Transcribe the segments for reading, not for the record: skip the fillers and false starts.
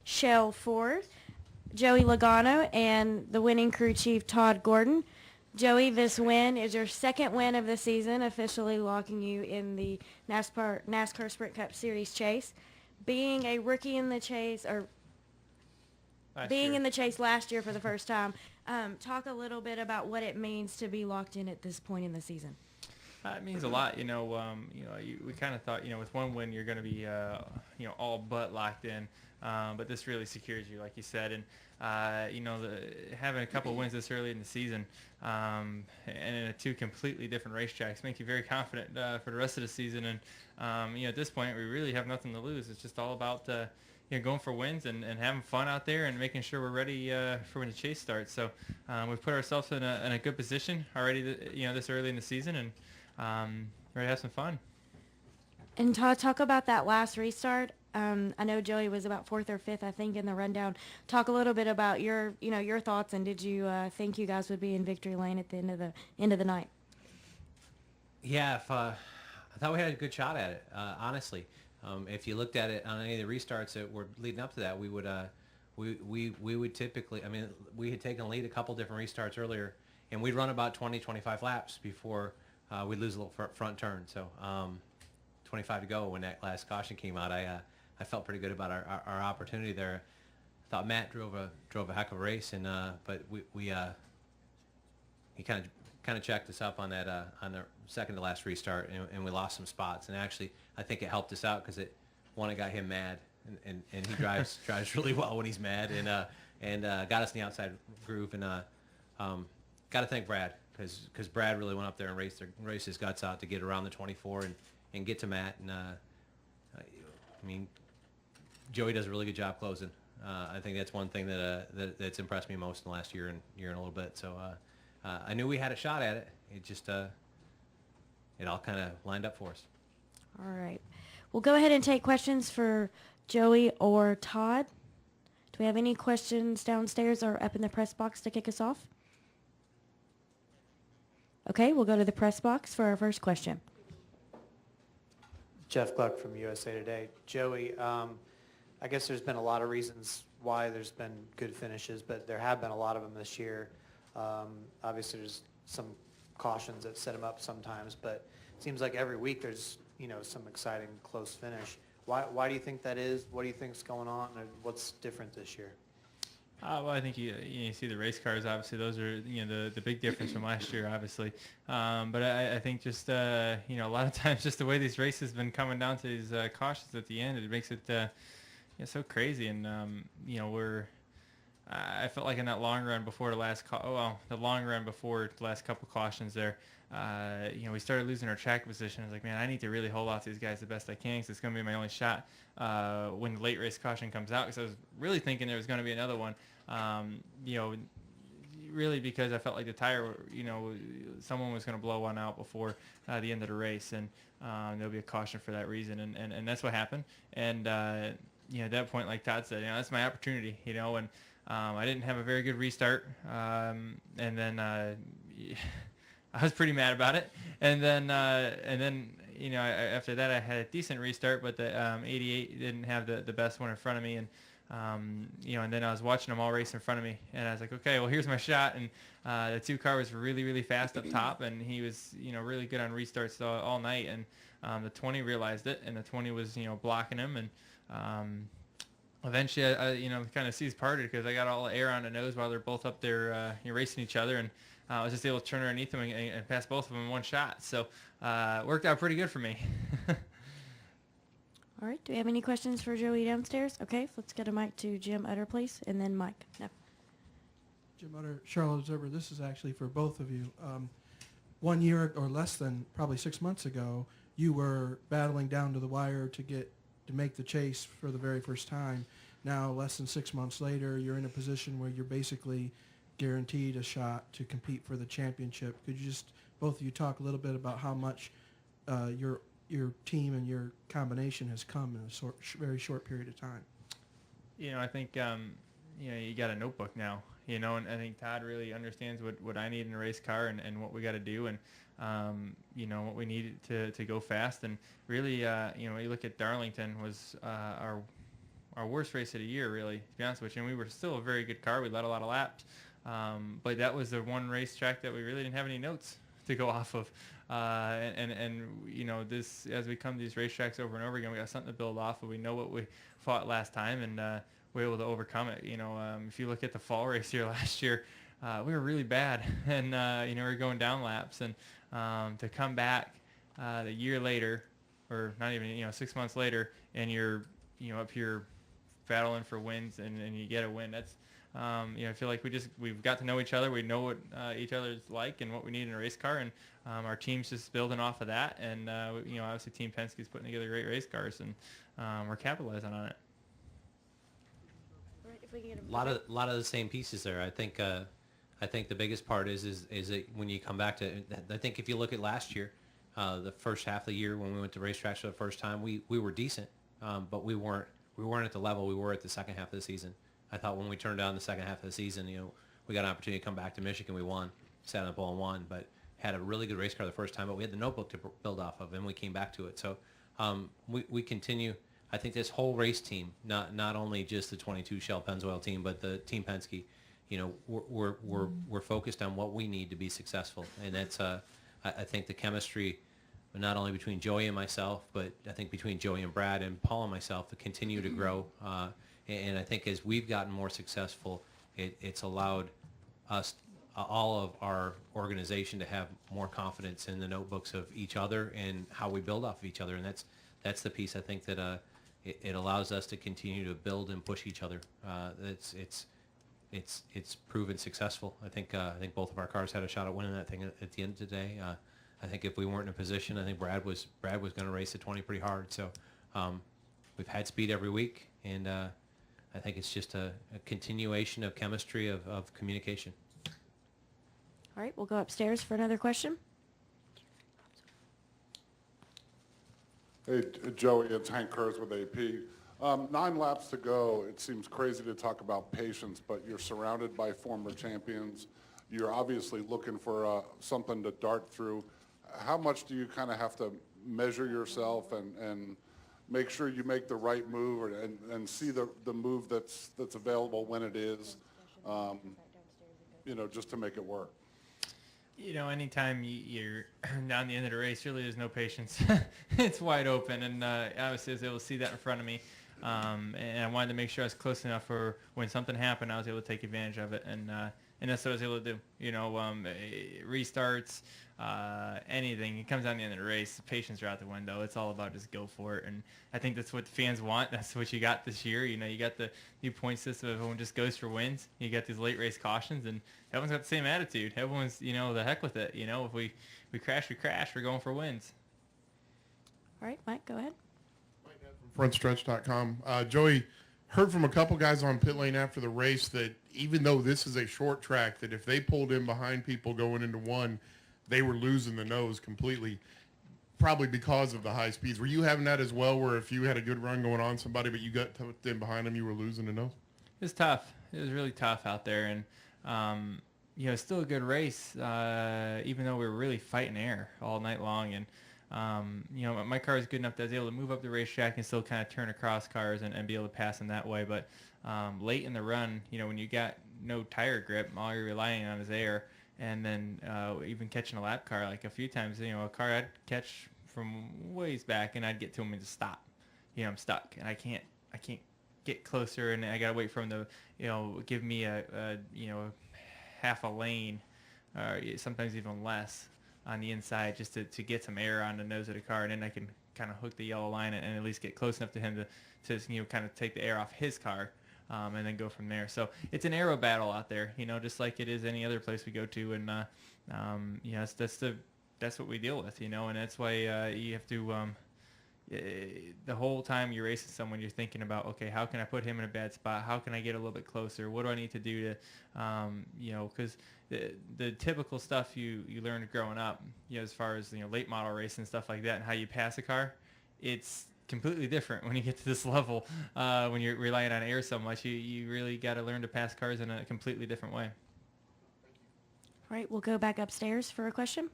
Shell fourth, Joey Logano, and the winning crew chief Todd Gordon. Joey, this win is your second win of the season, officially locking you in the NASCAR Sprint Cup Series chase. Being a rookie in the chase, or in the chase last year for the first time, talk a little bit about what it means to be locked in at this point in the season. It means a lot, we kind of thought, with one win you're going to be, all but locked in, but this really secures you, like you said, and having a couple of wins this early in the season, and in two completely different racetracks make you very confident for the rest of the season, and at this point we really have nothing to lose. It's just all about going for wins and having fun out there and making sure we're ready for when the chase starts. So we've put ourselves in a good position already, this early in the season, and ready to have some fun. And Todd, talk about that last restart. I know Joey was about fourth or fifth, I think, in the rundown. Talk a little bit about your thoughts, and did you think you guys would be in victory lane at the end of the night? Yeah, I thought we had a good shot at it. Honestly, if you looked at it on any of the restarts that were leading up to that, we would we would typically. I mean, we had taken a lead a couple different restarts earlier, and we'd run about 20-25 laps before we'd lose a little front turn. So 25 to go when that last caution came out. I felt pretty good about our opportunity there. I thought Matt drove a heck of a race, and but he kind of checked us up on that on the second to last restart, and we lost some spots. And actually, I think it helped us out because it got him mad, and he drives really well when he's mad, and got us in the outside groove. And got to thank Brad because Brad really went up there and raced his guts out to get around the 24 and get to Matt. And I mean, Joey does a really good job closing. I think that's one thing that's impressed me most in the last year and a little bit. So I knew we had a shot at it. It just it all kind of lined up for us. All right. We'll go ahead and take questions for Joey or Todd. Do we have any questions downstairs or up in the press box to kick us off? Okay, we'll go to the press box for our first question. Jeff Gluck from USA Today. Joey, I guess there's been a lot of reasons why there's been good finishes, but there have been a lot of them this year. Obviously, there's some cautions that set them up sometimes, but it seems like every week there's some exciting close finish. Why do you think that is? What do you think's going on, and what's different this year? Well, I think you see the race cars. Obviously, those are the big difference from last year. Obviously, but I think just a lot of times just the way these races have been coming down to these cautions at the end, it makes it so crazy. And I felt like in that long run before the last the last couple cautions there, we started losing our track position. I was like, man, I need to really hold off these guys the best I can because it's going to be my only shot when the late race caution comes out, because I was really thinking there was going to be another one, really because I felt like the tire, someone was going to blow one out before the end of the race, and there'll be a caution for that reason, and that's what happened. And at that point, like Todd said, that's my opportunity, and I didn't have a very good restart, and then I was pretty mad about it, and then after that I had a decent restart, but the 88 didn't have the best one in front of me, and and then I was watching them all race in front of me, and I was like, okay, well, here's my shot. And the 2 car was really, really fast up top, and he was really good on restarts all night, and the 20 realized it, and the 20 was blocking him, and eventually I kind of seized parted because I got all the air on the nose while they're both up there racing each other, and I was just able to turn underneath them and pass both of them in one shot. So it worked out pretty good for me. All right. Do we have any questions for Joey downstairs? Okay, let's get a mic to Jim Utter, please, and then Mike. No. Jim Utter, Charlotte Observer. This is actually for both of you. 1 year or less than probably 6 months ago, you were battling down to the wire to make the chase for the very first time. Now, less than 6 months later, you're in a position where you're basically guaranteed a shot to compete for the championship. Could you just, both of you, talk a little bit about how much your team and your combination has come in a very short period of time? I think you got a notebook now, and I think Todd really understands what I need in a race car and what we got to do, and what we need to go fast. And really, you look at Darlington was our worst race of the year, really, to be honest with you. And we were still a very good car. We led a lot of laps. But that was the one racetrack that we really didn't have any notes to go off of. This, as we come to these racetracks over and over again, we got something to build off of. We know what we fought last time, and we're able to overcome it. If you look at the fall race here last year, we were really bad, and we were going down laps, and to come back the year later, or not even 6 months later, and you're up here battling for wins, and you get a win. That's I feel like we've got to know each other. We know what each other's like and what we need in a race car, and our team's just building off of that. And obviously Team Penske's putting together great race cars, and we're capitalizing on it. If we can get A lot of the same pieces there. I think the biggest part is that when you come back to, I think if you look at last year, the first half of the year when we went to racetracks for the first time, we were decent, but we weren't at the level we were at the second half of the season. I thought when we turned down the second half of the season, we got an opportunity to come back to Michigan. We won, sat on the pole and won, but had a really good race car the first time, but we had the notebook to build off of, and we came back to it. So we continue. I think this whole race team, not only just the 22 Shell Pennzoil team, but the Team Penske, we're focused on what we need to be successful, and that's I think the chemistry, not only between Joey and myself, but I think between Joey and Brad and Paul and myself, to continue to grow. And I think as we've gotten more successful, it's allowed us, all of our organization, to have more confidence in the notebooks of each other and how we build off of each other. And that's the piece I think that it allows us to continue to build and push each other. It's proven successful. I think both of our cars had a shot at winning that thing at the end of the day. I think if we weren't in a position, I think Brad was going to race at 20 pretty hard. So we've had speed every week, and I think it's just a continuation of chemistry of communication. All right, we'll go upstairs for another question. Hey, Joey, it's Hank Kurz with AP. 9 laps to go. It seems crazy to talk about patience, but you're surrounded by former champions. You're obviously looking for something to dart through. How much do you kind of have to measure yourself and make sure you make the right move and see the move that's available when it is, just to make it work? Anytime you're down the end of the race, really there's no patience. It's wide open, and obviously I was able to see that in front of me. And I wanted to make sure I was close enough for when something happened, I was able to take advantage of it. And that's what I was able to do. Restarts, anything. It comes down to the end of the race. Patience are out the window. It's all about just go for it. And I think that's what the fans want. That's what you got this year. You got the new point system. Everyone just goes for wins. You got these late race cautions, and everyone's got the same attitude. Everyone's, the heck with it. If we crash, we crash. We're going for wins. All right, Mike, go ahead. Frontstretch.com. Joey, heard from a couple guys on pit lane after the race that even though this is a short track, that if they pulled in behind people going into one, they were losing the nose completely, probably because of the high speeds. Were you having that as well, where if you had a good run going on somebody but you got tucked in behind them, you were losing the nose? It was tough. It was really tough out there, and it's still a good race, even though we were really fighting air all night long. And my car is good enough that I was able to move up the racetrack and still kind of turn across cars and be able to pass them that way. But late in the run, when you got no tire grip, all you're relying on is air. And then even catching a lap car, like a few times, a car I'd catch from ways back, and I'd get to him and just stop. I'm stuck, and I can't get closer, and I gotta wait for him to, give me a half a lane, or sometimes even less, on the inside, just to get some air on the nose of the car, and then I can kind of hook the yellow line and at least get close enough to him to kind of take the air off his car, and then go from there. So it's an aero battle out there, just like it is any other place we go to, and that's what we deal with, and that's why you have to. The whole time you're racing someone, you're thinking about, okay, how can I put him in a bad spot? How can I get a little bit closer? What do I need to do to, because the typical stuff you learned growing up, as far as late model racing and stuff like that, and how you pass a car, it's completely different when you get to this level. When you're relying on air so much, you really got to learn to pass cars in a completely different way. All right, we'll go back upstairs for a question.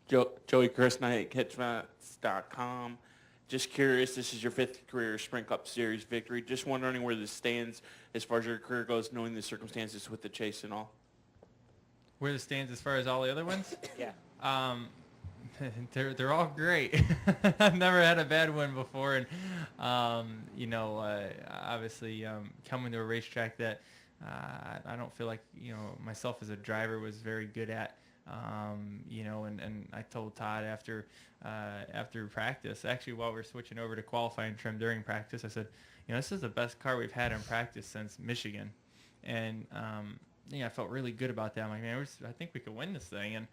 Joey Chris Knight, Catchmats.com. Just curious, this is your 5th career Sprint Cup Series victory. Just wondering where this stands as far as your career goes, knowing the circumstances with the chase and all. Where this stands as far as all the other ones? Yeah. They're all great. I've never had a bad one before, and obviously coming to a racetrack that I don't feel like myself as a driver was very good at. And I told Todd after practice, actually while we were switching over to qualifying trim during practice, I said, this is the best car we've had in practice since Michigan, and I felt really good about that. I'm like, man, I think we could win this thing, and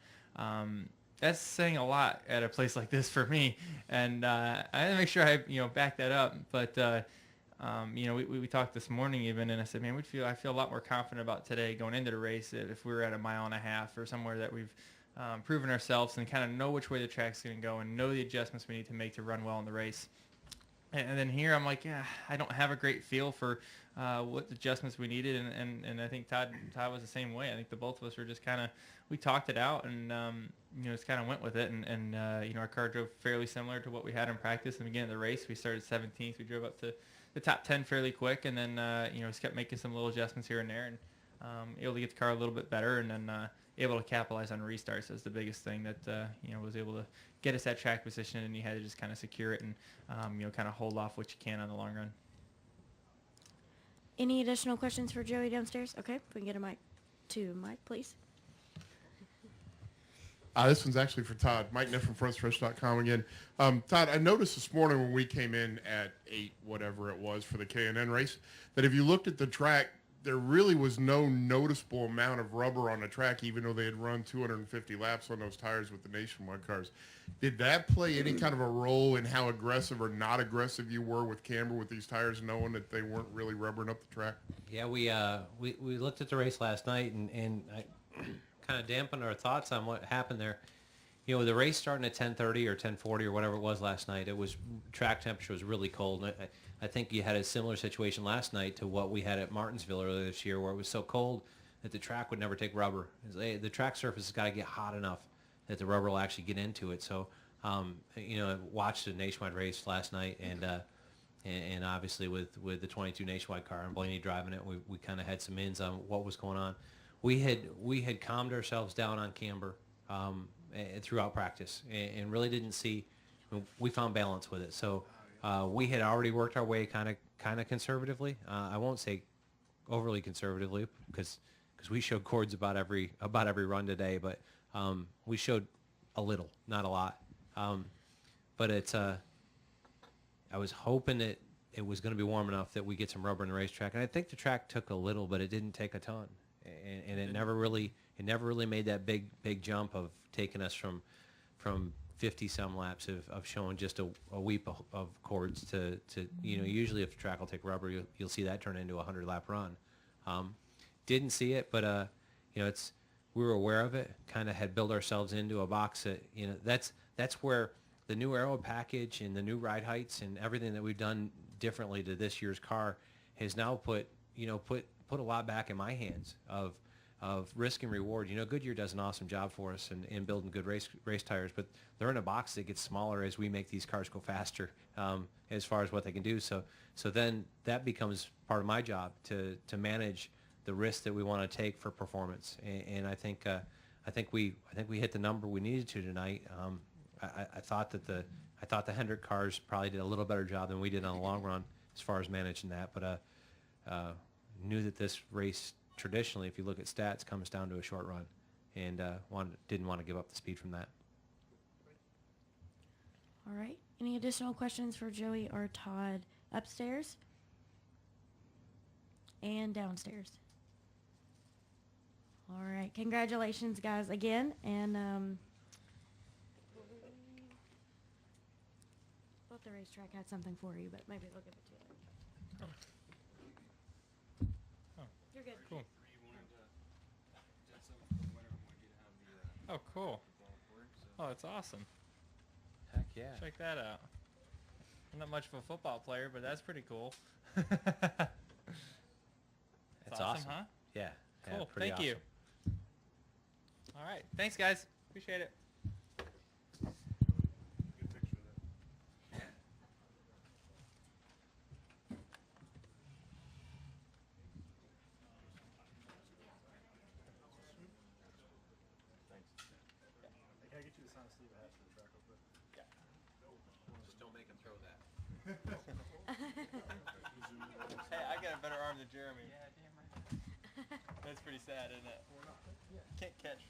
that's saying a lot at a place like this for me, and I had to make sure I back that up. But we talked this morning even, and I said, man, I feel a lot more confident about today going into the race if we were at a mile and a half or somewhere that we've proven ourselves and kind of know which way the track's going to go and know the adjustments we need to make to run well in the race. And then here I'm like, I don't have a great feel for what adjustments we needed, and I think Todd was the same way. I think the both of us were just kind of, we talked it out and just kind of went with it, and our car drove fairly similar to what we had in practice. In the beginning of the race, we started 17th. We drove up to the top 10 fairly quick, and then just kept making some little adjustments here and there, and able to get the car a little bit better, and then able to capitalize on restarts is the biggest thing that was able to get us that track position, and you had to just kind of secure it and kind of hold off what you can on the long run. Any additional questions for Joey downstairs? Okay, if we can get a mic to Mike, please. This one's actually for Todd. Mike Neff from FrontStretch.com again. Todd, I noticed this morning when we came in at 8, whatever it was, for the K&N race, that if you looked at the track, there really was no noticeable amount of rubber on the track, even though they had run 250 laps on those tires with the Nationwide cars. Did that play any kind of a role in how aggressive or not aggressive you were with camber with these tires, knowing that they weren't really rubbering up the track? Yeah, we looked at the race last night, and I kind of dampened our thoughts on what happened there. The race starting at 10:30 or 10:40 or whatever it was last night, it was track temperature was really cold. And I think you had a similar situation last night to what we had at Martinsville earlier this year, where it was so cold that the track would never take rubber. The track surface has got to get hot enough that the rubber will actually get into it. So, I watched the Nationwide race last night, and obviously with the 22 Nationwide car and Blaney driving it, we kind of had some ins on what was going on. We had calmed ourselves down on camber throughout practice, and really didn't see. We found balance with it. So we had already worked our way kind of conservatively. I won't say overly conservatively because we showed cords about every run today, but we showed a little, not a lot. But it's I was hoping that it was going to be warm enough that we get some rubber in the racetrack, and I think the track took a little, but it didn't take a ton, and it never really made that big jump of taking us from 50 some laps of showing just a weep of cords to usually if the track will take rubber, you'll see that turn into a 100 lap run. Didn't see it, but we were aware of it, kind of had built ourselves into a box that that's where the new aero package and the new ride heights and everything that we've done differently to this year's car has now put a lot back in my hands of risk and reward. Goodyear does an awesome job for us in building good race tires, but they're in a box that gets smaller as we make these cars go faster as far as what they can do. So then that becomes part of my job to manage the risk that we want to take for performance. And I think we hit the number we needed to tonight. I thought the Hendrick cars probably did a little better job than we did on the long run as far as managing that, but knew that this race traditionally, if you look at stats, comes down to a short run, and didn't want to give up the speed from that. All right. Any additional questions for Joey or Todd upstairs and downstairs? All right. Congratulations, guys, again. And thought the racetrack had something for you, but maybe they'll give it to you. Oh. You're good. Cool. Oh, cool. Oh, that's awesome. Heck yeah. Check that out. I'm not much of a football player, but that's pretty cool. It's awesome, huh? Yeah. Cool. Pretty Thank you. awesome. All right. Thanks, guys. Appreciate it. Just don't make him throw that. Hey, I got a better arm than Jeremy. Yeah, damn right. That's pretty sad, isn't it? Can't catch.